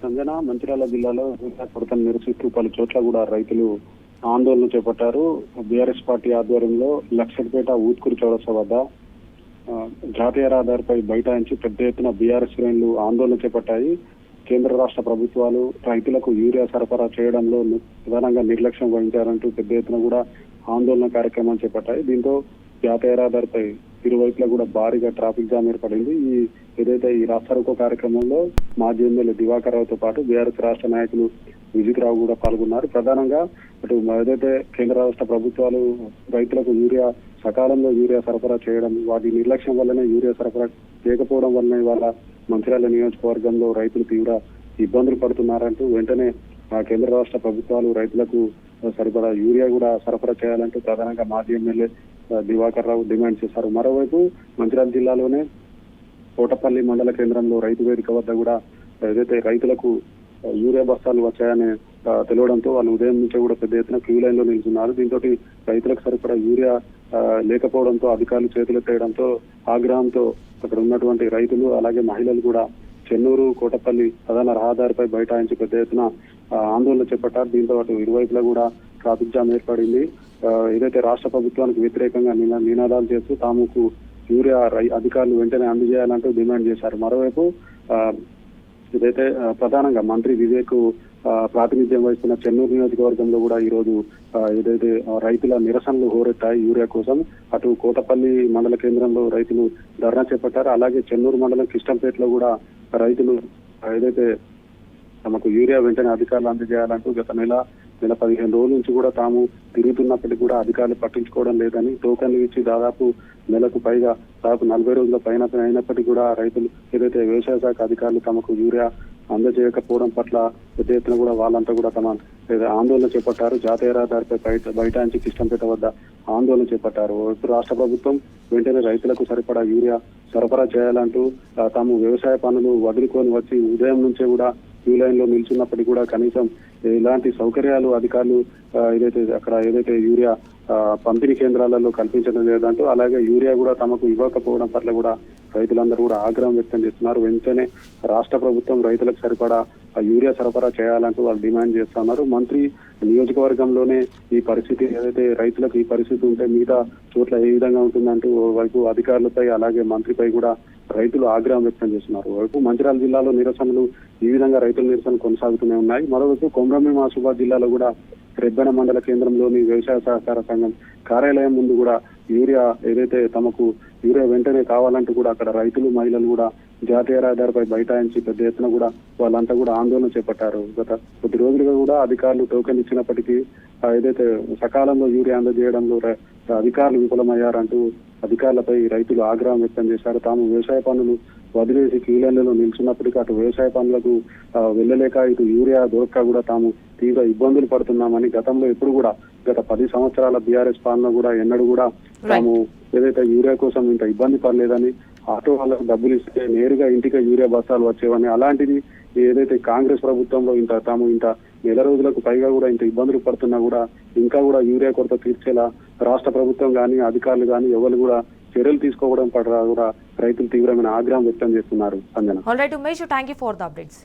సంజన మంచిర్యాల జిల్లాలో యూరియా కొరతను నిరసిస్తూ పలు చోట్ల కూడా రైతులు ఆందోళన చేపట్టారు. బీఆర్ఎస్ పార్టీ ఆధ్వర్యంలో లక్షపేట ఊత్కూరు చౌరస్తా వద్ద జాతీయ రహదారిపై బైఠాయించి పెద్ద ఎత్తున బీఆర్ఎస్ శ్రేణులు ఆందోళన చేపట్టాయి. కేంద్ర రాష్ట్ర ప్రభుత్వాలు రైతులకు యూరియా సరఫరా చేయడంలో ప్రధానంగా నిర్లక్ష్యం వహించారంటూ పెద్ద ఎత్తున కూడా ఆందోళన కార్యక్రమం చేపట్టాయి. దీంతో జాతీయ రహదారిపై ఇరువైపులా కూడా భారీగా ట్రాఫిక్ జామ్ ఏర్పడింది. ఏదైతే ఈ రాస్తారోకో కార్యక్రమంలో మాజీ ఎమ్మెల్యే దివాకర్ రావుతో పాటు బీఆర్ఎస్ రాష్ట్ర నాయకులు విజిత్ రావు కూడా పాల్గొన్నారు. ప్రధానంగా అటు ఏదైతే కేంద్ర రాష్ట్ర ప్రభుత్వాలు రైతులకు సకాలంలో యూరియా సరఫరా చేయడం, వాటి నిర్లక్ష్యం వల్లనే యూరియా సరఫరా చేయకపోవడం వల్లనే ఇవాళ మంచిర్యాల నియోజకవర్గంలో రైతులు తీవ్ర ఇబ్బందులు పడుతున్నారంటూ వెంటనే కేంద్ర రాష్ట్ర ప్రభుత్వాలు రైతులకు సరిపడా యూరియా కూడా సరఫరా చేయాలంటూ ప్రధానంగా మాజీ ఎమ్మెల్యే దివాకర్ రావు డిమాండ్ చేశారు. మరోవైపు మంచిర్యాల జిల్లాలోనే కోటపల్లి మండల కేంద్రంలో రైతు వేదిక వద్ద కూడా ఏదైతే రైతులకు యూరియా బస్తాలు వచ్చాయని తెలియడంతో వాళ్ళు ఉదయం నుంచి కూడా పెద్ద ఎత్తున క్యూ లైన్ లో నిల్చున్నారు. దీంతో రైతులకు సరిపడా యూరియా లేకపోవడంతో అధికారులు చేతులెత్తేయడంతో ఆగ్రహంతో అక్కడ ఉన్నటువంటి రైతులు అలాగే మహిళలు కూడా చెన్నూరు కోటపల్లి ప్రధాన రహదారిపై బైఠాయించి పెద్ద ఎత్తున ఆందోళన చేపట్టారు. దీంతో అటు ఇరువైపులా కూడా ట్రాఫిక్ జామ్ ఏర్పడింది. ఏదైతే రాష్ట్ర ప్రభుత్వానికి వ్యతిరేకంగా నినాదాలు చేస్తూ తాముకు యూరియా అధికారులు వెంటనే అందజేయాలంటూ డిమాండ్ చేశారు. మరోవైపు ఇదైతే ప్రధానంగా మంత్రి వివేక్ ప్రాతినిధ్యం వహిస్తున్న చెన్నూరు నియోజకవర్గంలో కూడా ఈ రోజు ఏదైతే రైతుల నిరసనలు హోరెత్తాయి యూరియా కోసం. అటు కోటపల్లి మండల కేంద్రంలో రైతులు ధర్నా చేపట్టారు. అలాగే చెన్నూరు మండలం కిష్టంపేటలో కూడా రైతులు ఏదైతే తమకు యూరియా వెంటనే అధికారులు అందజేయాలంటూ గత నెల 15 రోజుల నుంచి కూడా తాము తిరుగుతున్నప్పటికీ కూడా అధికారులు పట్టించుకోవడం లేదని, టోకన్లు ఇచ్చి దాదాపు నెలకు పైగా దాదాపు 40 రోజుల పైన అయినప్పటికీ కూడా రైతులు ఏదైతే వ్యవసాయ శాఖ అధికారులు తమకు యూరియా అందజేయకపోవడం పట్ల పెద్ద ఎత్తున కూడా వాళ్ళంతా కూడా తమ ఆందోళన చేపట్టారు. జాతీయ రహదారిపై బైఠాయించి కిష్టంపేట వద్ద ఆందోళన చేపట్టారు. ఇప్పుడు రాష్ట్ర ప్రభుత్వం వెంటనే రైతులకు సరిపడా యూరియా సరఫరా చేయాలంటూ తాము వ్యవసాయ పనులు వదులుకొని వచ్చి ఉదయం నుంచే కూడా క్యూ లైన్ లో నిల్చున్నప్పటికీ కూడా కనీసం ఇలాంటి సౌకర్యాలు అధికారులు ఏదైతే యూరియా పంపిణీ కేంద్రాలలో కల్పించడం లేదంటూ, అలాగే యూరియా కూడా తమకు ఇవ్వకపోవడం పట్ల కూడా రైతులందరూ కూడా ఆగ్రహం వ్యక్తం చేస్తున్నారు. వెంటనే రాష్ట్ర ప్రభుత్వం రైతులకు సరిపడా యూరియా సరఫరా చేయాలంటూ వాళ్ళు డిమాండ్ చేస్తున్నారు. మంత్రి నియోజకవర్గంలోనే ఈ పరిస్థితి ఏదైతే రైతులకు ఈ పరిస్థితి ఉంటే మిగతా చోట్ల ఏ విధంగా ఉంటుందంటూ వైపు అధికారులపై అలాగే మంత్రిపై కూడా రైతులు ఆగ్రహం వ్యక్తం చేస్తున్నారు. వైపు మంచిర్యాల జిల్లాలో నిరసనలు ఈ విధంగా రైతుల నిరసన కొనసాగుతూనే ఉన్నాయి. మరోవైపు కొమరంభీం ఆసిఫాబాద్ జిల్లాలో కూడా రెబ్బెన మండల కేంద్రంలోని వ్యవసాయ సహకార సంఘం కార్యాలయం ముందు కూడా యూరియా ఏదైతే తమకు యూరియా వెంటనే కావాలంటూ కూడా అక్కడ రైతులు మహిళలు కూడా జాతీయ రహదారిపై బైఠాయించి పెద్ద ఎత్తున కూడా వాళ్ళంతా కూడా ఆందోళన చేపట్టారు. గత కొద్ది రోజులుగా కూడా అధికారులు టోకెన్ ఇచ్చినప్పటికీ ఏదైతే సకాలంలో యూరియా అందజేయడంలో అధికారులు విఫలమయ్యారంటూ అధికారులపై రైతులు ఆగ్రహం వ్యక్తం చేశారు. తాము వ్యవసాయ పనులు వదిలేసి క్యూలైన్లలో నిల్చున్నప్పటికీ అటు వ్యవసాయ పనులకు వెళ్ళలేక ఇటు యూరియా దొరక్క కూడా తాము తీవ్ర ఇబ్బందులు పడుతున్నామని, గతంలో ఎప్పుడు కూడా గత 10 సంవత్సరాల బీఆర్ఎస్ పాలన కూడా ఎన్నడూ కూడా తాము ఏదైతే యూరియా కోసం ఇంత ఇబ్బంది పడలేదని, ఆటో వాళ్ళకు డబ్బులు ఇస్తే నేరుగా ఇంటికి యూరియా బస్తాలు వచ్చేవని, అలాంటిది ఏదైతే కాంగ్రెస్ ప్రభుత్వంలో తాము నెల రోజులకు పైగా కూడా ఇంత ఇబ్బందులు పడుతున్నా కూడా ఇంకా కూడా యూరియా కొరత తీర్చేలా రాష్ట్ర ప్రభుత్వం కానీ అధికారులు కానీ ఎవరు కూడా చర్యలు తీసుకోవడం పట్ల కూడా రైతులు తీవ్రమైన ఆగ్రహం వ్యక్తం చేస్తున్నారు. Sanjana. All right Umesh, thank you for the updates.